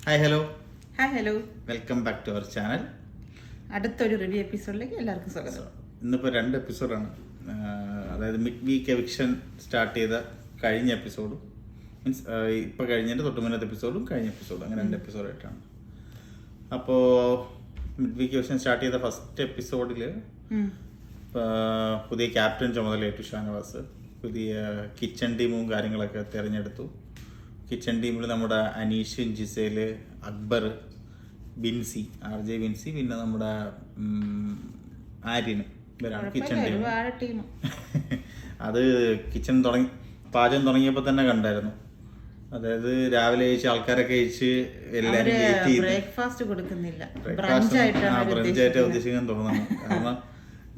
Hi hello hi hello, welcome back to our channel. അടുത്തൊരു review എപ്പിസോഡിലേക്ക് എല്ലാവർക്കും സ്വാഗതം. ഇന്നിപ്പോൾ 2 എപ്പിസോഡാണ്. അതായത് മിഡ് വീക്ക് എവിക്ഷൻ സ്റ്റാർട്ട് ചെയ്ത കഴിഞ്ഞ എപ്പിസോഡും മീൻസ് ഇപ്പോൾ കഴിഞ്ഞതിൻ്റെ തൊട്ട് മുന്നത്തെ എപ്പിസോഡും കഴിഞ്ഞ എപ്പിസോഡും അങ്ങനെ 2 എപ്പിസോഡായിട്ടാണ്. അപ്പോൾ മിഡ് വീക്ക് എവിക്ഷൻ സ്റ്റാർട്ട് ചെയ്ത ഫസ്റ്റ് എപ്പിസോഡിൽ പുതിയ ക്യാപ്റ്റൻ ചുമതലയേറ്റു ഷാനവാസ്. പുതിയ കിച്ചൺ ടീമും കാര്യങ്ങളൊക്കെ തിരഞ്ഞെടുത്തു. കിച്ചൺ ടീമിൽ നമ്മുടെ അനീഷ്, ജിസേല്, അക്ബർ, ബിൻസി, RJ ബിൻസി, പിന്നെ നമ്മുടെ ആര്യനും ഇവരാണ് കിച്ചൺ ടീം. അത് കിച്ചൺ പാചകം തുടങ്ങിയപ്പോൾ തന്നെ കണ്ടായിരുന്നു. അതായത് രാവിലെ കഴിച്ച് ആൾക്കാരൊക്കെ കഴിച്ച് എല്ലാവരും വെയിറ്റ് ചെയ്ത് ബ്രേക്ക്ഫാസ്റ്റ് കൊടുക്കുന്നില്ല, ബ്രഞ്ചായിട്ട് ഉദ്ദേശിക്കാൻ തോന്നുന്നു. കാരണം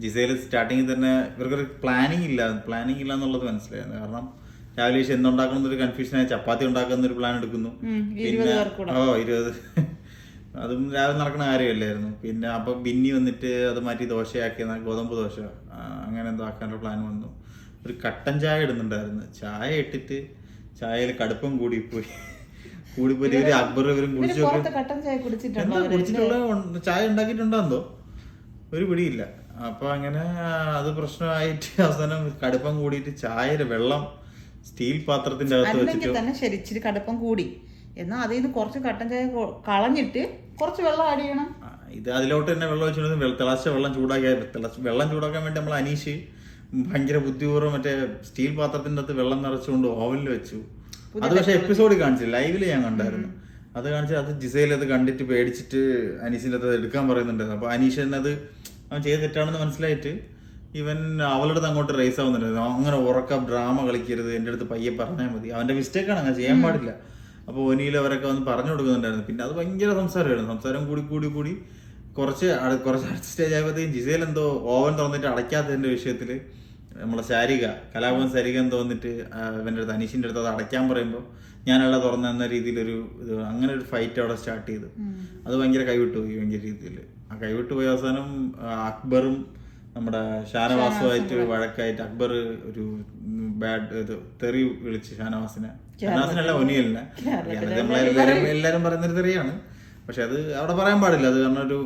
ജിസേല് സ്റ്റാർട്ടിങ്ങിൽ തന്നെ ഇവർക്കൊരു പ്ലാനിങ് ഇല്ല എന്നുള്ളത് മനസ്സിലായിരുന്നു. കാരണം രാവിലെ കഴിച്ച് എന്തുണ്ടാക്കണം എന്നൊരു കൺഫ്യൂഷനായി ചപ്പാത്തി ഉണ്ടാക്കുന്ന ഒരു പ്ലാൻ എടുക്കുന്നു. പിന്നെ 20 അതും രാവിലെ നടക്കുന്ന കാര്യമല്ലായിരുന്നു. പിന്നെ അപ്പൊ ബിന്നി വന്നിട്ട് അത് മാറ്റി ദോശയാക്കി, ഗോതമ്പ് ദോശ അങ്ങനെ എന്തോ ആക്കാനുള്ള പ്ലാൻ വന്നു. ഒരു കട്ടൻ ചായ ഇടുന്നുണ്ടായിരുന്നു. ചായ ഇട്ടിട്ട് ചായയിൽ കടുപ്പം കൂടിപ്പോയി ഒരു അക്ബർ ഇവരും കുടിച്ചിട്ടുള്ള ചായ ഉണ്ടാക്കിയിട്ടുണ്ടോ എന്തോ ഒരു പിടിയില്ല. അപ്പൊ അങ്ങനെ അത് പ്രശ്നമായിട്ട് അവസാനം കടുപ്പം കൂടിയിട്ട് ചായയുടെ വെള്ളം സ്റ്റീൽ പാത്രത്തിന്റെ അകത്ത് വെച്ചിട്ട് തന്നെ ശരിച്ചിരി കടുപ്പം കൂടി എന്നാൽ അതിൽ നിന്ന് കുറച്ച് കട്ടൻ ചായ കളഞ്ഞിട്ട് കുറച്ച് വെള്ളം ആഡ് ചെയ്യണം. ഇത് അതിലോട്ട് തന്നെ വെള്ളം വെച്ചിട്ട് തിളച്ച വെള്ളം വെള്ളം ചൂടാക്കാൻ വേണ്ടി നമ്മൾ അനീഷ് ഭയങ്കര ബുദ്ധിപൂർവ്വം മറ്റേ സ്റ്റീൽ പാത്രത്തിന്റെ അകത്ത് വെള്ളം നിറച്ചുകൊണ്ട് ഓവനിൽ വെച്ചു. അത് പക്ഷെ എപ്പിസോഡിൽ കാണിച്ചില്ല, ലൈവില് ഞാൻ കണ്ടായിരുന്നു. അത് കാണിച്ച് അത് ജിസയിൽ അത് കണ്ടിട്ട് പേടിച്ചിട്ട് അനീഷിന്റെ അത് എടുക്കാൻ പറയുന്നുണ്ടായിരുന്നു. അപ്പൊ അനീഷ് തന്നെ അത് അവൻ ചെയ്ത് തെറ്റാണെന്ന് മനസ്സിലായിട്ട് ഇവൻ അവളുടെ അടുത്ത് അങ്ങോട്ട് റേസ് ആവുന്നുണ്ടായിരുന്നു. അങ്ങനെ ഉറക്കം ഡ്രാമ കളിക്കരുത്, എൻ്റെ അടുത്ത് പയ്യെ പറഞ്ഞാൽ മതി, അവന്റെ മിസ്റ്റേക്കാണ്, അങ്ങനെ ചെയ്യാൻ പാടില്ല. അപ്പോൾ ഒനിയിൽ അവരൊക്കെ വന്ന് പറഞ്ഞു കൊടുക്കുന്നുണ്ടായിരുന്നു. പിന്നെ അത് ഭയങ്കര സംസാരം കൂടി കുറച്ച് അടുത്ത സ്റ്റേജ് ആയപ്പോഴത്തേക്കും ജിസേൽ എന്തോ ഓവൻ തുറന്നിട്ട് അടയ്ക്കാത്തതിന്റെ വിഷയത്തിൽ നമ്മളെ കലാഭവൻ സാരിക എന്തോ വന്നിട്ട് ഇവൻ്റെ അടുത്ത് അനീഷിന്റെ അടുത്ത് അത് അടയ്ക്കാൻ പറയുമ്പോൾ ഞാനല്ല തുറന്നെന്ന രീതിയിലൊരു അങ്ങനെ ഒരു ഫൈറ്റ് അവിടെ സ്റ്റാർട്ട് ചെയ്തു. അത് ഭയങ്കര കൈവിട്ടു പോയി ഭയങ്കര രീതിയിൽ. ആ കൈവിട്ടു പോയ അവസാനം അക്ബറും നമ്മുടെ ഷാനവാസുമായിട്ട് വഴക്കായിട്ട് അക്ബർ ഒരു തെറി വിളിച്ച് ഷാനവാസിനല്ല ഒനിയലിനെ. എല്ലാരും പറയുന്നൊരു തെറിയാണ്, പക്ഷെ അത് അവിടെ പറയാൻ പാടില്ല. അത് കാരണം ഒരു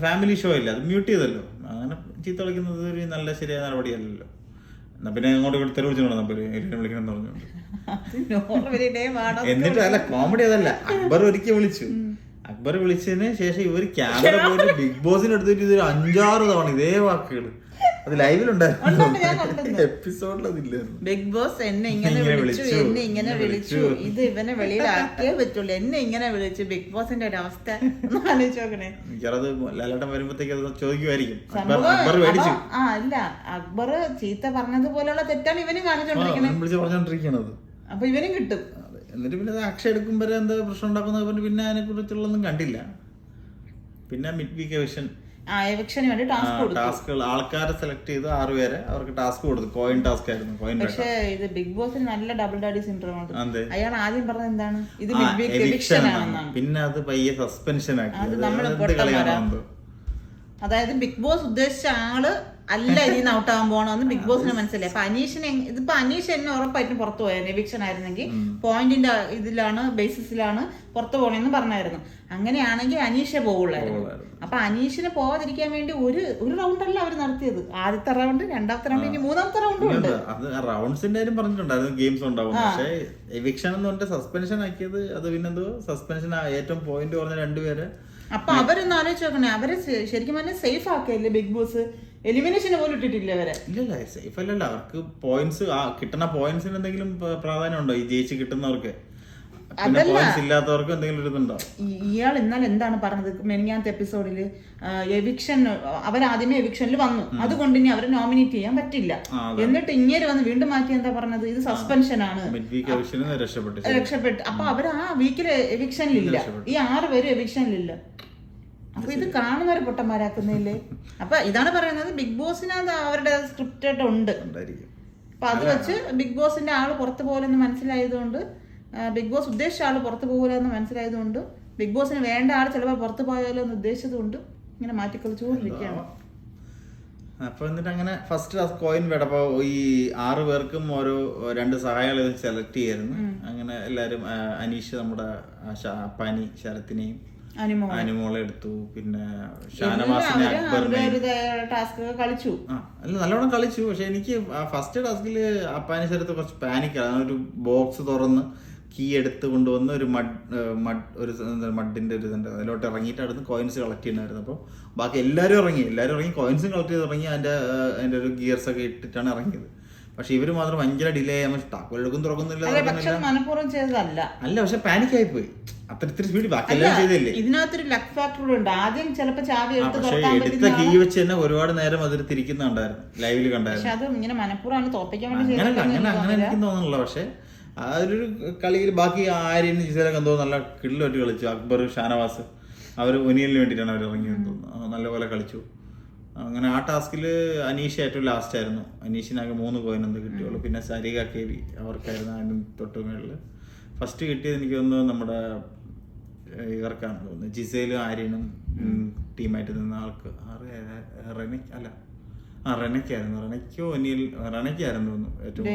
ഫാമിലി ഷോ ഇല്ല, അത് മ്യൂട്ട് ചെയ്തല്ലോ. അങ്ങനെ ചീത്ത വിളിക്കുന്നത് ഒരു നല്ല ശരിയായ നടപടിയല്ലല്ലോ. എന്നാ പിന്നെ അങ്ങോട്ട് തെറി വിളിച്ചോളാം വിളിക്കണം എന്ന് പറഞ്ഞോണ്ട്. എന്നിട്ട് അല്ല, കോമഡി അതല്ല, അക്ബർ ഒരിക്കൽ വിളിച്ചു. അക്ബർ വിളിച്ചതിന് ശേഷം ഇവർ ക്യാമറ പോയിട്ട് ബിഗ് ബോസിന് എടുത്തിട്ട് ഇതൊരു 5-6 തവണ ഇതേ വാക്കുകൾ അത് ലൈവിലുണ്ടായിരുന്നു. എപ്പിസോഡിൽ അതില്ലായിരുന്നു. ബിഗ് ബോസ് എന്നെ ഇങ്ങനെ വിളിച്ചു, ഇത് ഇവനെ വെളിയിലാക്കിയേ പറ്റുള്ളൂ, എന്നെ ഇങ്ങനെ വിളിച്ചു. ബിഗ് ബോസിന്റെ ഒരു അവസ്ഥ ഒന്ന് ആലോചിച്ച് നോക്കണേ. എനിക്കത് ലാലേട്ടൻ വരുമ്പോഴത്തേക്ക് അത് ചോദിക്കുമായിരിക്കും. ഇല്ല, അക്ബർ ചീത്ത പറഞ്ഞതുപോലെയുള്ള തെറ്റാണ് ഇവനും പറഞ്ഞോണ്ടിരിക്കുന്നത്. അപ്പൊ ഇവനും കിട്ടും. എന്നിട്ട് പിന്നെ അക്ഷയ എടുക്കുമ്പോൾ എന്താ പ്രശ്നം ഉണ്ടാക്കുന്നത് പിന്നെ അതിനെ കുറിച്ചുള്ളൊന്നും കണ്ടില്ല. പിന്നെ മിഡ് വീക്ക് ടാസ്കുകൾ ആൾക്കാരെ സെലക്ട് ചെയ്ത് 6 പേരെ അവർക്ക് ടാസ്ക് കൊടുത്തു. കോയിൻ ടാസ്ക് ആയിരുന്നു. പക്ഷേ ഇത് ബിഗ് ബോസിന് നല്ല ഡബിൾ ഡാഡി സിൻഡ്രോം ഉണ്ട്. അയാൾ ആദ്യം പറഞ്ഞത് എന്താണ്, ഇത് മിഡ് വീക്ക് എവിക്ഷൻ ആണെന്നാണ്. പിന്നെ അത് പയ്യെ സസ്പെൻഷൻ ആക്കി. അതായത് ബിഗ് ബോസ് ഉദ്ദേശിച്ച ആള് അല്ല ഇതിന് ഔട്ട് ആകാൻ പോകണമെന്ന് ബിഗ് ബോസിന് മനസ്സിലായി. അപ്പൊ അനീഷ് എന്നെ ഉറപ്പായിട്ടും പുറത്തു പോയാൽ എവിക്ഷൻ ആയിരുന്നെങ്കിൽ പോയിന്റിന്റെ ബേസിസിലാണ് പുറത്തു പോകണമെന്ന് പറഞ്ഞായിരുന്നു. അങ്ങനെയാണെങ്കിൽ അനീഷെ പോവുള്ളായിരുന്നു. അപ്പൊ അനീഷിനെ പോവാതിരിക്കാൻ വേണ്ടി ഒരു റൗണ്ട് അല്ല അവർ നടത്തിയത്. ആദ്യത്തെ റൗണ്ട്, രണ്ടാമത്തെ റൗണ്ട്, ഇനി മൂന്നാമത്തെ റൗണ്ടും ഉണ്ട്. റൗണ്ട്സിന്റെ കാര്യം പറഞ്ഞിട്ടുണ്ടായിരുന്നു, ഗെയിംസ് ഉണ്ടാവും. പക്ഷേ എവിക്ഷൻ എന്ന് പറഞ്ഞിട്ട് സസ്പെൻഷൻ ആക്കിയത്. അത് പിന്നെന്തോ സസ്പെൻഷൻ ഏറ്റവും പോയിന്റ് കുറഞ്ഞ 2 പേരെ. അപ്പൊ അവരൊന്ന് ആലോചിച്ച് നോക്കണേ, അവരെ ശരിക്കും പറഞ്ഞാൽ സേഫ് ആക്കിയല്ലേ ബിഗ് ബോസ്. എലിമിനേഷന് പോലും ഇട്ടിട്ടില്ല അവരെ. ഇല്ലല്ല, സേഫ് അല്ലല്ലോ. അവർക്ക് പോയിന്റ്സ് കിട്ടുന്ന പോയിന്റ്സിന് എന്തെങ്കിലും പ്രാധാന്യം ഉണ്ടോ ഈ ജയിച്ച് കിട്ടുന്നവർക്ക്? ഇല്ലാത്തവർക്ക് എന്തെങ്കിലും ഇതുണ്ടോ? ഇയാൾ എന്നാൽ എന്താണ് പറഞ്ഞത് മെനിങ്ങാത്ത എപ്പിസോഡില്? എവിക്ഷൻ അവരാദ്യമേ എവിക്ഷനിൽ വന്നു, അതുകൊണ്ട് ഇനി അവരെ നോമിനേറ്റ് ചെയ്യാൻ പറ്റില്ല. എന്നിട്ട് ഇങ്ങനെ വന്ന് വീണ്ടും മാറ്റി എന്താ പറഞ്ഞത്, ഇത് സസ്പെൻഷൻ ആണ്, രക്ഷപ്പെട്ടു. അപ്പൊ അവർ ആ വീക്കില് എവിക്ഷനിലില്ല, ഈ 6 പേരും എവിക്ഷനിലില്ല. അപ്പൊ ഇത് കാണുന്നവരെ പൊട്ടന്മാരാക്കുന്നില്ലേ? അപ്പൊ ഇതാണ് പറയുന്നത്, ബിഗ് ബോസിനകത്ത് അവരുടെ സ്ക്രിപ്റ്റഡ് ഉണ്ട്. അപ്പൊ അത് വെച്ച് ബിഗ് ബോസിന്റെ ആള് പുറത്തു പോലെന്ന് മനസ്സിലായതുകൊണ്ട്, ബിഗ് ബോസ് ഉദ്ദേശിച്ച ആള് പുറത്തു പോകില്ലെന്ന് മനസ്സിലായതുകൊണ്ട്, ബിഗ് ബോസിന് വേണ്ട ആൾ ചിലപ്പോൾ പുറത്തു പോയാലോ എന്ന് ഉദ്ദേശിച്ചതുകൊണ്ട് ഇങ്ങനെ മാറ്റിക്കളിച്ചുകൊണ്ടിരിക്കുകയാണ്. അപ്പൊ എന്നിട്ട് അങ്ങനെ ഫസ്റ്റ് കോയിൻ വേണം. അപ്പൊ ഈ 6 പേർക്കും ഓരോ 2 സഹായികളെ സെലക്ട് ചെയ്യായിരുന്നു. അങ്ങനെ എല്ലാരും അനീഷ് നമ്മുടെ അപ്പാനി ശരത്തിനെയും അനുമോളെ എടുത്തു. പിന്നെ ഷാനവാസിനെ ടാസ്ക് കളിച്ചു. അല്ല നല്ലോണം കളിച്ചു. പക്ഷെ എനിക്ക് ഫസ്റ്റ് ടാസ്കില് അപ്പാനി ശരത്ത് കുറച്ച് പാനിക്കാണ്. ഒരു ബോക്സ് തുറന്ന് കീ എടുത്ത് കൊണ്ടുവന്ന് ഒരു മഡിന്റെ ഒരു ഇതുണ്ട്, അതിലോട്ട് ഇറങ്ങിയിട്ട് അടുത്ത് കോയിൻസ് കളക്ട് ചെയ്യുന്നായിരുന്നു. അപ്പോൾ ബാക്കി എല്ലാവരും ഇറങ്ങി കോയിൻസും കളക്ട് ചെയ്ത് ഇറങ്ങി അതിന്റെ ഒരു ഗിയർസ് ഒക്കെ ഇട്ടിട്ടാണ് ഇറങ്ങിയത്. പക്ഷെ ഇവര് മാത്രം ഭയങ്കര ഡിലേ ചെയ്യാൻ താക്കോലെടുക്കും തുറക്കുന്നില്ല. അല്ല പക്ഷെ പാനിക് ആയി പോയി. അത്ര സ്പീഡ് ബാക്കി എല്ലാം ചെയ്തില്ലേ. ഇതിനകത്തൊരു ലക്ക് ഫാക്ടർ ഉണ്ട്. ആദ്യം ചിലപ്പോൾ ചാവി എടുത്ത കീ വെച്ച് തന്നെ ഒരുപാട് നേരം അതിൽ തിരിക്കുന്നുണ്ടായിരുന്നു, ലൈവില് കണ്ടായിരുന്നു. അത് ഇങ്ങനെ മനഃപൂർവ്വമാണ് തോപ്പിക്കാൻ വേണ്ടി അങ്ങനെ എനിക്ക് തോന്നുന്നില്ല. പക്ഷെ ആ ഒരു കളിയിൽ ബാക്കി ആര്യൻ ജിസേലൊക്കെ എന്തോ നല്ല കിടിലോട്ട് കളിച്ചു. അക്ബർ ഷാനവാസ് അവർ ഒനിയലിന് വേണ്ടിയിട്ടാണ് അവർ ഇറങ്ങിയത് തോന്നുന്നു. നല്ലപോലെ കളിച്ചു. അങ്ങനെ ആ ടാസ്കിൽ അനീഷ് ഏറ്റവും ലാസ്റ്റ് ആയിരുന്നു. അനീഷിനാകെ 3 കോയിൻ എന്തോ കിട്ടിയുള്ളൂ. പിന്നെ സരിക KV അവർക്കായിരുന്നു അതിന് തൊട്ട് മേളിൽ. ഫസ്റ്റ് കിട്ടിയത് എനിക്ക് തോന്നുന്നു നമ്മുടെ ഇവർക്കാണ് തോന്നുന്നത്, ജിസേലും ആര്യനും ടീമായിട്ട് നിന്ന ആൾക്ക് റെനയ്ക്കായിരുന്നു തോന്നുന്നു ഏറ്റവും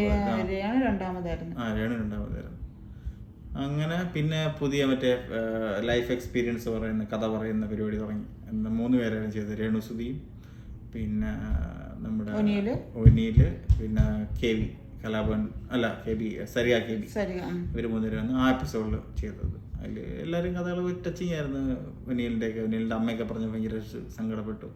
രേണു രണ്ടാമതായിരുന്നു. അങ്ങനെ പിന്നെ പുതിയ മറ്റേ ലൈഫ് എക്സ്പീരിയൻസ് പറയുന്ന കഥ പറയുന്ന പരിപാടി തുടങ്ങി. 3 പേരാണ് ചെയ്തത്. രേണുസുതിയും പിന്നെ നമ്മുടെ ഒനിയില് പിന്നെ KV കലാഭവൻ അല്ല KB സരിക KV ഇവര് 3 പേരാണ് ആ എപ്പിസോഡിൽ ചെയ്തത്. അതിൽ എല്ലാവരും കഥകൾ ടച്ചിങ് ആയിരുന്നു. ഒനിയലിന്റെ അമ്മയൊക്കെ പറഞ്ഞ് ഭയങ്കര സങ്കടപ്പെട്ടു.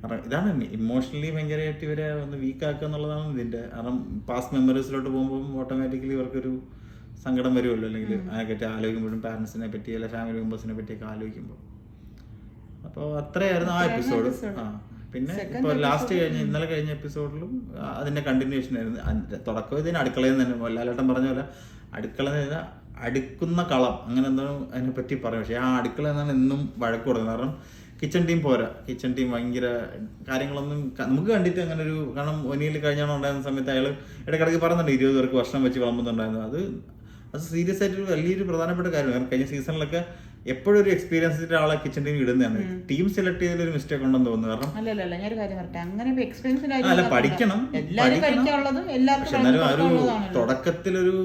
കാരണം ഇതാണ് ഇമോഷണലി ഭയങ്കരമായിട്ട് ഇവരെ ഒന്ന് വീക്കാക്കുക എന്നുള്ളതാണ് ഇതിന്റെ. കാരണം പാസ്റ്റ് മെമ്മറീസിലോട്ട് പോകുമ്പോൾ ഓട്ടോമാറ്റിക്കലി ഇവർക്കൊരു സങ്കടം വരുമല്ലോ. അല്ലെങ്കിൽ അതിനെപ്പറ്റി ആലോചിക്കുമ്പോഴും പാരന്റ്സിനെ പറ്റി അല്ല ഫാമിലി മെമ്പേഴ്സിനെ പറ്റിയൊക്കെ ആലോചിക്കുമ്പോൾ. അപ്പോൾ അത്രയായിരുന്നു ആ എപ്പിസോഡ്. പിന്നെ ഇപ്പൊ ലാസ്റ്റ് ഇന്നലെ കഴിഞ്ഞ എപ്പിസോഡിലും അതിന്റെ കണ്ടിന്യൂഷൻ ആയിരുന്നു. തുടക്കം ഇതിന് അടുക്കളയിൽ നിന്ന് തന്നെ ലാലേട്ടൻ പറഞ്ഞ പോലെ അടുക്കള അടുക്കുന്ന കളം അങ്ങനെ എന്തോ അതിനെ പറ്റി പറയും. പക്ഷെ ആ അടുക്കള എന്നാണ് എന്നും വഴക്ക് കൊടുക്കുന്നത്. കാരണം കിച്ചൺ ടീം പോരാ. കിച്ചൺ ടീം ഭയങ്കര കാര്യങ്ങളൊന്നും നമുക്ക് കണ്ടിട്ട് അങ്ങനെ ഒരു, കാരണം ഒനിയിൽ കഴിഞ്ഞാണ് ഉണ്ടായിരുന്ന സമയത്ത് അയാൾ ഇടയ്ക്കിടയ്ക്ക് പറയുന്നുണ്ട് 20 പേർക്ക് ഭക്ഷണം വെച്ച് വിളമ്പുന്നുണ്ടായിരുന്നു. അത് സീരിയസ് ആയിട്ട് വലിയൊരു പ്രധാനപ്പെട്ട കാര്യമാണ്. കാരണം കഴിഞ്ഞ സീസണിലൊക്കെ എപ്പോഴും ഒരു എക്സ്പീരിയൻസ് ആളെ കിച്ചൺ ടീം ഇടുന്നതാണ്. ടീം സെലക്ട് ചെയ്തതിൽ ഒരു മിസ്റ്റേക്ക് ഉണ്ടെന്ന് തോന്നുന്നു. കാരണം പഠിക്കണം. പക്ഷെ എന്നാലും ആ ഒരു തുടക്കത്തിലൊരു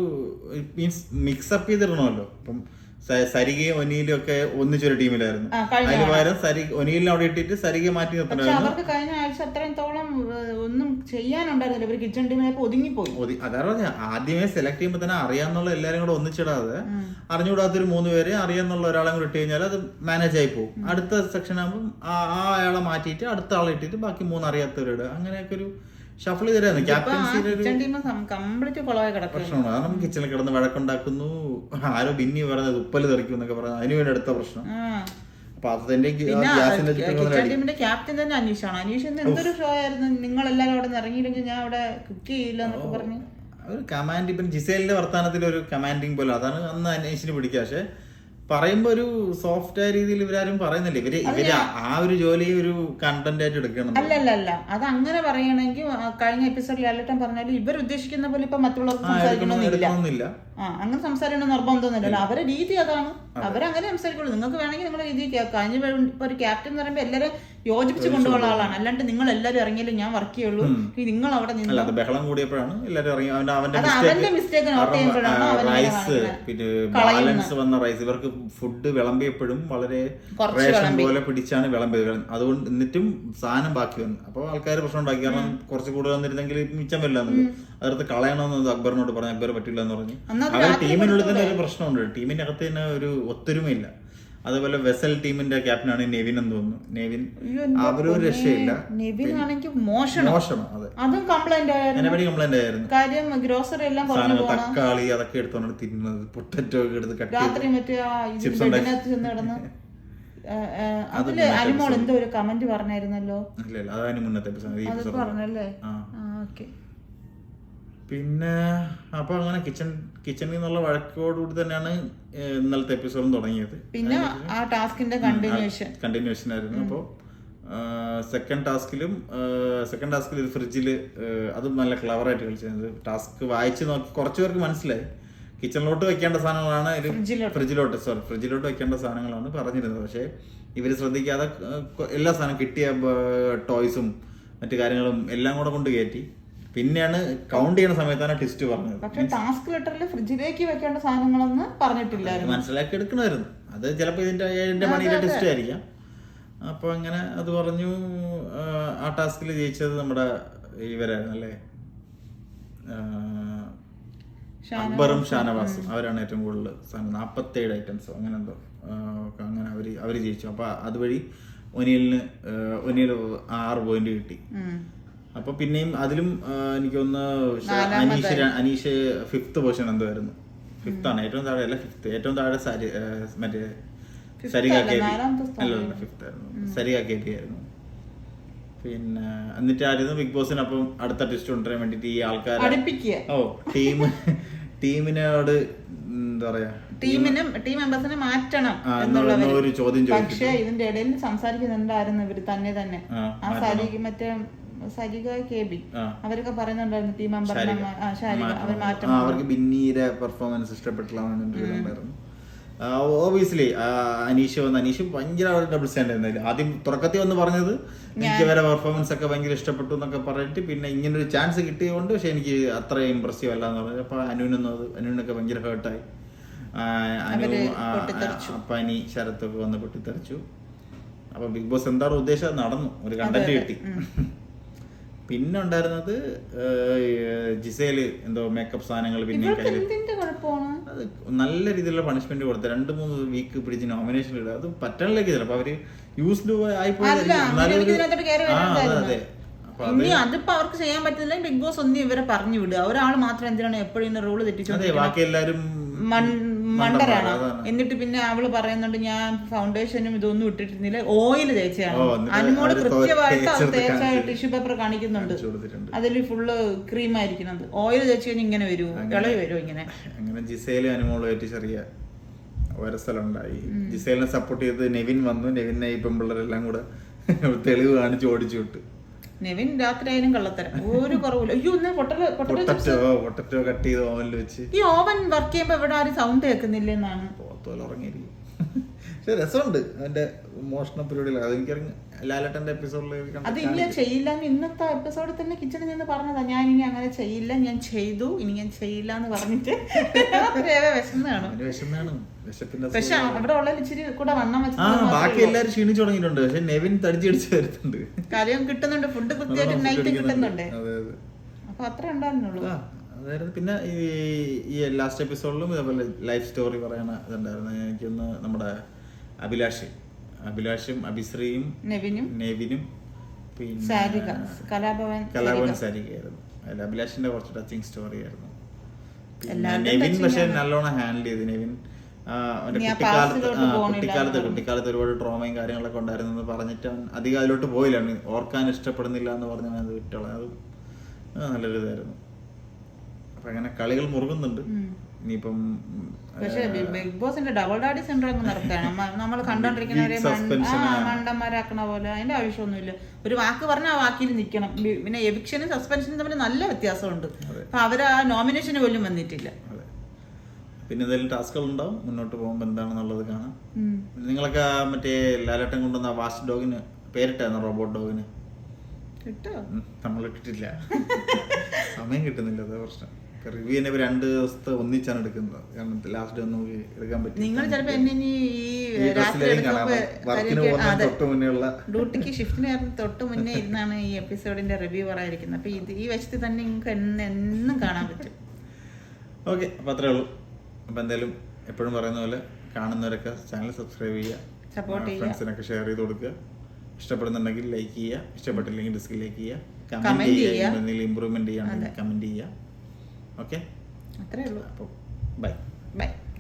മീൻസ് മിക്സപ്പ് ചെയ്തിടണമല്ലോ. ഇപ്പം സരികയും ഒനിയിലും ഒക്കെ ഒന്നിച്ചൊരു ടീമിലായിരുന്നു. അതിന് പകരം ഒനിയിലിനെ അവിടെ ഇട്ടിട്ട് സരികയെ മാറ്റി നിർത്തണമായിരുന്നു. അവർക്ക് കഴിഞ്ഞ ആഴ്ച അത്രത്തോളം ഒന്നും ചെയ്യാനുണ്ടായിരുന്നില്ല. ഇവർ കിച്ചൺ ടീമിലേക്ക് ഒതുങ്ങിപ്പോയി. അതാണ് പറഞ്ഞ ആദ്യമേ സെലക്ട് ചെയ്യുമ്പോൾ തന്നെ അറിയാന്നുള്ള എല്ലാരും കൂടെ ഒന്നിച്ചിടാതെ അറിഞ്ഞുകൂടാത്തൊരു 3 പേരെ അറിയാന്നുള്ള ഒരാളെ കൂടെ ഇട്ട് കഴിഞ്ഞാൽ അത് മാനേജ് ആയി പോകും. അടുത്ത സെക്ഷൻ ആകുമ്പോൾ ആ അയാളെ മാറ്റിയിട്ട് അടുത്ത ആളെ ഇട്ടിട്ട് ബാക്കി 3 അറിയാത്തവരോട് അങ്ങനെയൊക്കെ ഒരു ഷഫിൾ ചെയ്തായിരുന്നു. ക്യാപ്റ്റൻസിയുടെ പ്രശ്നമാണ്. കാരണം കിച്ചണിൽ കിടന്ന് വഴക്കുണ്ടാക്കുന്നു, ആരോ ബിന്നി പറഞ്ഞത് ഉപ്പല് തെറിക്കും എന്നൊക്കെ പറഞ്ഞത് അതിന് വേണ്ടി അടുത്ത പ്രശ്നം. അപ്പൊ അതിന്റെ ക്യാപ്റ്റൻ തന്നെ അനീഷാണ്. അനീഷ് എന്തൊരു ഷോ ആയിരുന്നു. നിങ്ങൾ എല്ലാവരും അവിടെ നിന്ന് ഇറങ്ങിയില്ലെങ്കിൽ ഞാൻ അവിടെ കുക്ക് ചെയ്യില്ല എന്നൊക്കെ പറഞ്ഞു ഒരു കമാൻഡ്. ഇപ്പം ജിസേലിന്റെ വർത്താനത്തിൽ ഒരു കമാൻഡിങ് പോലെ അതാണ് അന്ന് അനീഷിന് പിടിക്കുക. പക്ഷെ പറയുമ്പോ ഒരു സോഫ്റ്റ് ആയ രീതിയിൽ ഇവരാരും പറയുന്നില്ല. ഇവര് ആ ഒരു ജോലി ഒരു കണ്ടന്റ് ആയിട്ട് എടുക്കണം. അല്ല അത് അങ്ങനെ പറയണമെങ്കിൽ കഴിഞ്ഞ എപ്പിസോഡിൽ ലാലേട്ടൻ പറഞ്ഞാലും ഇവർ ഉദ്ദേശിക്കുന്ന പോലെ ഇപ്പൊ മറ്റുള്ളവർക്ക് സംസാരിക്കണമെന്നില്ല. അങ്ങനെ സംസാരിക്കണം നിർബന്ധമൊന്നുമില്ലല്ലോ. അവരുടെ രീതി അതാണ്. അവരങ്ങനെ സംസാരിക്കുള്ളൂ. നിങ്ങൾക്ക് വേണമെങ്കിൽ നിങ്ങളുടെ രീതി കേൾക്കാം. ഇപ്പൊ ഒരു ക്യാപ്റ്റൻ എന്ന് പറയുമ്പോൾ എല്ലാവരും യോജിപ്പിച്ച് കൊണ്ടുപോകുന്ന ആളാണ്. അല്ലാണ്ട് നിങ്ങൾ എല്ലാവരും ഇറങ്ങിയാലും ഞാൻ വർക്ക് ചെയ്യുള്ളൂ, നിങ്ങൾ അവിടെ നിന്ന് ബഹളം കൂടിയപ്പോഴാണ് എല്ലാവരും ഇറങ്ങി. അവന്റെ മിസ്റ്റേക്ക് നോട്ട് ചെയ്യുമ്പോഴാണ് റൈസ് പിന്നെ ബാലൻസ് വന്ന റൈസ് ഇവർക്ക് ഫുഡ് വിളമ്പിയപ്പോഴും വളരെ റേഷൻ പോലെ പിടിച്ചാണ് വിളമ്പിയത്. അതുകൊണ്ട് എന്നിട്ടും സാധനം ബാക്കി വന്നു. അപ്പോൾ ആൾക്കാർ പ്രശ്നം ഉണ്ടാക്കി. കാരണം കുറച്ച് കൂടുതൽ വന്നിരുന്നെങ്കിൽ മിച്ചം വരില്ല എന്നുള്ളത്. അതെടുത്ത് കളയണമെന്ന് അക്ബറിനോട് പറഞ്ഞു. അക്ബർ പറ്റില്ല എന്ന് പറഞ്ഞു. അവർ ടീമിനുള്ളിൽ തന്നെ ഒരു പ്രശ്നമുണ്ട്. ടീമിന്റെ അകത്ത് തന്നെ ഒരു ഒത്തൊരുമയില്ല. അതുപോലെ വെസൽ ടീമിന്റെ ക്യാപ്റ്റനാണ് നെവിൻ എന്ന് തോന്നുന്നു. നെവിൻ അവരൊരു രക്ഷയില്ല. മോശം. അതും കംപ്ലൈന്റ് ആയിരുന്നു. കാര്യം ഗ്രോസറി എല്ലാം തക്കാളി അതൊക്കെ എടുത്തോണ്ട് തിന്നുന്നത്, പൊട്ടറ്റോ ഒക്കെ എടുത്ത് രാത്രി മറ്റേ ചിപ്സ് അതില് അനിമോൾ എന്തോ ഒരു കമന്റ് പറഞ്ഞായിരുന്നല്ലോ. അതിന് മുന്നത്തെ എപ്പിസോഡ് പറഞ്ഞല്ലേ. പിന്നെ അപ്പൊ അങ്ങനെ കിച്ചണിൽ നിന്നുള്ള വഴക്കോടുകൂടി തന്നെയാണ് ഇന്നലത്തെ എപ്പിസോഡും തുടങ്ങിയത്. പിന്നെ ആ ടാസ്കിന്റെ കണ്ടിന്യൂഷൻ ആയിരുന്നു. അപ്പോൾ സെക്കൻഡ് ടാസ്കിൽ ഒരു ഫ്രിഡ്ജില് അതും നല്ല ക്ലവറായിട്ട് കളിച്ചത്. ടാസ്ക് വായിച്ച് നോക്കി കുറച്ചു പേർക്ക് മനസ്സിലായി. കിച്ചണിലോട്ട് വെക്കേണ്ട സാധനങ്ങളാണ് ഫ്രിഡ്ജിലോട്ട് വെക്കേണ്ട സാധനങ്ങളാണ് പറഞ്ഞിരുന്നത്. പക്ഷെ ഇവര് ശ്രദ്ധിക്കാതെ എല്ലാ സാധനം കിട്ടിയ ടോയ്സും മറ്റു കാര്യങ്ങളും എല്ലാം കൂടെ കൊണ്ട് കയറ്റി. പിന്നെയാണ് കൗണ്ട് ചെയ്യുന്ന സമയത്താണ് ട്വിസ്റ്റ് പറഞ്ഞത്. പക്ഷെ ടാസ്ക് ലെറ്ററിൽ ഫ്രിഡ്ജിലേക്ക് വെക്കേണ്ട സാധനങ്ങളൊന്നും പറഞ്ഞിട്ടില്ലായിരുന്നു. മനസ്സിലാക്കി എടുക്കണമായിരുന്നു. അത് ചിലപ്പോൾ ഇതിന്റെ മണിയിലെ ട്വിസ്റ്റ് ആയിരിക്കാം. അപ്പൊ അങ്ങനെ അത് പറഞ്ഞു. ആ ടാസ്കിൽ ജയിച്ചത് നമ്മുടെ ഇവരായിരുന്നു അല്ലേ, അക്ബറും ഷാനവാസും. അവരാണ് ഏറ്റവും കൂടുതൽ 47 ഐറ്റംസോ അങ്ങനെ എന്തോ അങ്ങനെ അവര് ജയിച്ചു. അപ്പൊ അതുവഴി ഒനിയൽ 6 പോയിന്റ് കിട്ടി. അപ്പൊ പിന്നെയും അതിലും എനിക്കൊന്ന് അനീഷ് 5th പൊസിഷൻ എന്തോ ആയിരുന്നു. 5th ആണ്, ഏറ്റവും താഴെ അല്ല 5th, ഏറ്റവും താഴെ മറ്റേ സരിക KP അല്ല 5th ആയിരുന്നു, സരിക KP ആയിരുന്നു. പിന്നെ എന്നിട്ടായിരുന്നു ബിഗ് ബോസിന് അപ്പം അടുത്ത ട്വിസ്റ്റ് കൊണ്ടുവരാൻ വേണ്ടിട്ട് ഈ ആൾക്കാരെ ടീമിനോട് എന്താ പറയാ, ടീം മെമ്പേഴ്സിനെ മാറ്റണം ഒരു ചോദ്യം ചോദിച്ചു. പക്ഷെ ഇതിന്റെ ഇടയിൽ സംസാരിക്കുന്നുണ്ടായിരുന്നു ഇവര് തന്നെ ആ മറ്റേ സരിക KP അവരൊക്കെ പറയുന്നുണ്ടായിരുന്നു ടീം മെമ്പറിനെ അവർ മാറ്റണം, അവർക്ക് ബിന്നീരെ പെർഫോമൻസ് ഇഷ്ടപ്പെട്ടില്ലായിരുന്നു. ഓബിയസ്ലി അനീഷ് ഭയങ്കര ഡബിൾ സ്റ്റാൻഡ് ആയിരുന്നു. ആദ്യം തുടക്കത്തിൽ വന്ന് പറഞ്ഞത് എനിക്ക് വരെ പെർഫോമൻസ് ഒക്കെ ഭയങ്കര ഇഷ്ടപ്പെട്ടു എന്നൊക്കെ പറഞ്ഞിട്ട് പിന്നെ ഇങ്ങനൊരു ചാൻസ് കിട്ടിയതുകൊണ്ട് പക്ഷെ എനിക്ക് അത്ര ഇമ്പ്രസീവ് അല്ല എന്ന് പറഞ്ഞു. അപ്പൊ അനുവിനൊക്കെ ഭയങ്കര ഹേർട്ടായി. അനി ശരത്തൊക്കെ വന്ന് പൊട്ടിത്തെറിച്ചു. അപ്പൊ ബിഗ് ബോസ് എന്താണ് ഉദ്ദേശം നടന്നു, ഒരു കണ്ടന്റ് കിട്ടി. പിന്നെ ഉണ്ടായിരുന്നത് ജിസേല് എന്തോ മേക്കപ്പ് സാധനങ്ങൾ പിന്നെ അത് നല്ല രീതിയിലുള്ള പണിഷ്മെന്റ് കൊടുത്ത 2-3 വീക്ക് പിടിച്ച് നോമിനേഷൻ ഇടുക. അത് പറ്റാനിലേക്ക് ചിലപ്പോ അവര് യൂസ്ഡ് ആയിപ്പോയി. അതിപ്പോ അവർക്ക് ചെയ്യാൻ പറ്റില്ല. ബിഗ് ബോസ് ഒന്നും ഇവരെ പറഞ്ഞു വിടുക. ഒരാൾ മാത്രം എന്തിനാണ് എപ്പോഴും റൂള് തെറ്റിച്ചോണ്ട് ബാക്കി എല്ലാരും മണ്ടരാണ്. എന്നിട്ട് പിന്നെ അവള് പറയുന്നുണ്ട് ഞാൻ ഫൗണ്ടേഷനും ഇതൊന്നും ഇട്ടിട്ടിരുന്നില്ല, ഓയിൽ തേച്ചാണ്. അനുമോട് കൃത്യമായിട്ട് ടിഷ്യൂ പേപ്പർ കാണിക്കുന്നുണ്ട്, അതിൽ ഫുള്ള് ക്രീം ആയിരിക്കുന്നത്. ഓയിൽ തേച്ച് കഴിഞ്ഞാൽ ഇങ്ങനെ വരുമോ, ഇളവ് വരുമോ ഇങ്ങനെ. അങ്ങനെ ജിസേലും അനുമോളുമായിട്ട് ചെറിയ വരസലുണ്ടായി. ജിസേലിനെ സപ്പോർട്ട് ചെയ്ത് നെവിൻ വന്നു. നെവിനെ ഈ പെമ്പിള്ളേരെല്ലാം കൂടെ തെളിവ് കാണിച്ച് ഓടിച്ചു വിട്ടു. നെവിൻ രാത്രി ആയാലും കള്ളത്തരം ഒരു കുറവില്ല. അയ്യോ പൊട്ടറ്റോ കട്ട് ചെയ്ത് ഓവനിൽ വെച്ച്. ഈ ഓവൻ വർക്ക് ചെയ്യുമ്പോ ഇവിടെ ആരും സൗണ്ട് കേൾക്കുന്നില്ല എന്നാണ്. ഉറങ്ങിയിരിക്കും. പക്ഷെ രസമുണ്ട് അതിന്റെ മോഷണ പരിപാടിയില്ല. അതെനിക്കറിയാം ലാലേട്ടന്റെ എപ്പിസോഡിൽ അത് ഇനി ചെയ്യില്ല. ഇന്നത്തെ എപ്പിസോഡിൽ തന്നെ കിച്ചണിൽ നിന്ന് പറഞ്ഞതാ ഞാൻ ഇനി അങ്ങനെ ചെയ്യില്ല, ഞാൻ ചെയ്തു, ഇനി ഞാൻ ചെയ്യില്ല എന്ന് പറഞ്ഞിട്ട് വിശന്നാണ്. പക്ഷെ അവിടെ ഉള്ള ഇച്ചിരി കൂടെ വണ്ണം വെച്ചാൽ ബാക്കി എല്ലാരും ക്ഷീണിച്ചു തുടങ്ങിയിട്ടുണ്ട്. പക്ഷെ നെവിൻ തടിച്ചടിച്ച് വരുന്നുണ്ട്. കാര്യം കിട്ടുന്നുണ്ട്, ഫുഡ് കൃത്യമായിട്ട് നൈറ്റ് കിട്ടുന്നുണ്ട്. അപ്പൊ അത്ര ഉണ്ടായിരുന്നുള്ളൂ. അതായത് പിന്നെ ഈ ലാസ്റ്റ് എപ്പിസോഡിലും ഇതേപോലെ ലൈഫ് സ്റ്റോറി പറയണ ഇതുണ്ടായിരുന്നു. എനിക്കൊന്ന് നമ്മുടെ അഭിലാഷും അഭിശ്രീയും നെവിനും പിന്നെ കലാഭവൻ സാരികയായിരുന്നു. അതിൽ അഭിലാഷിന്റെ കുറച്ച് ടച്ചിങ് സ്റ്റോറി ആയിരുന്നു. പിന്നെ നെവിൻ പക്ഷെ നല്ലോണം ഹാൻഡിൽ ചെയ്തു. നെവിൻ കുട്ടിക്കാലത്ത് ഒരുപാട് ട്രോമയും കാര്യങ്ങളൊക്കെ ഉണ്ടായിരുന്നു പറഞ്ഞിട്ട് അധികം അതിലോട്ട് പോയില്ല. ഓർക്കാൻ ഇഷ്ടപ്പെടുന്നില്ല എന്ന് പറഞ്ഞാൽ അത് വിട്ടോളാം. അത് നല്ലൊരു ഇതായിരുന്നു. അപ്പൊ അങ്ങനെ കളികൾ മുറുകുന്നുണ്ട്. ഇനിയിപ്പം പക്ഷെ ബിഗ് ബോസിന്റെ ഡബിൾ ഡാഡി സെന്റർ നടക്കുകയാണ്. നമ്മൾ കണ്ടോണ്ടിരിക്കുന്നവരെ മണ്ടന്മാരാക്കണ പോലെ. അതിന്റെ ആവശ്യമൊന്നുമില്ല. ഒരു വാക്ക് പറഞ്ഞാൽ ആ വാക്കിൽ നിൽക്കണം. പിന്നെ എവിക്ഷനും സസ്പെൻഷനും തമ്മിൽ നല്ല വ്യത്യാസമുണ്ട്. അപ്പൊ അവര് ആ നോമിനേഷന് പോലും വന്നിട്ടില്ല. പിന്നെ എന്തെങ്കിലും ടാസ്കുകൾ ഉണ്ടാവും മുന്നോട്ട് പോകുമ്പോൾ എന്താണെന്നുള്ളത് കാണാം. നിങ്ങളൊക്കെ മറ്റേ ലാലേട്ടൻ കൊണ്ടുവന്ന വാച്ച് ഡോഗിന് പേരിട്ടായിരുന്നു, റോബോട്ട് ഡോഗിന്. നമ്മൾ ഇട്ടിട്ടില്ല, സമയം കിട്ടുന്നില്ല, അതാ പ്രശ്നം. റിവ്യൂ തന്നെ 2 ദിവസത്തെ ഒന്നിച്ചാണ് എടുക്കുന്നത്. കാരണം ലാസ്റ്റ് ഒന്നും എടുക്കാൻ പറ്റും. നിങ്ങൾ ചിലപ്പോ ഡ്യൂട്ടിക്ക് ഷിഫ്റ്റിന് തൊട്ട് മുന്നേ ഇരുന്നാണ് ഈ എപ്പിസോഡിന്റെ റിവ്യൂ പറയാതിരിക്കുന്നത്. അപ്പൊ ഈ വശത്ത് തന്നെ നിങ്ങൾക്ക് എന്നും കാണാൻ പറ്റും. ഓക്കെ, അപ്പൊ അത്രേ ഉള്ളൂ. അപ്പൊ എന്തായാലും എപ്പോഴും പറയുന്ന പോലെ കാണുന്നവരൊക്കെ ചാനൽ സബ്സ്ക്രൈബ് ചെയ്യുക, സപ്പോർട്ട് ചെയ്യുക, ഫ്രണ്ട്സിനൊക്കെ ഷെയർ ചെയ്ത് കൊടുക്കുക. ഇഷ്ടപ്പെടുന്നുണ്ടെങ്കിൽ ലൈക്ക് ചെയ്യുക, ഇഷ്ടപ്പെട്ടില്ലെങ്കിൽ ഡിസ്ലൈക്ക് ചെയ്യുക, കമന്റ് ചെയ്യുക, എന്തെങ്കിലും ഇമ്പ്രൂവ്മെന്റ് ചെയ്യാണെങ്കിൽ കമന്റ് ചെയ്യുക. ഓക്കെ, അത്രേ ഉള്ളൂ. അപ്പോൾ ബൈ.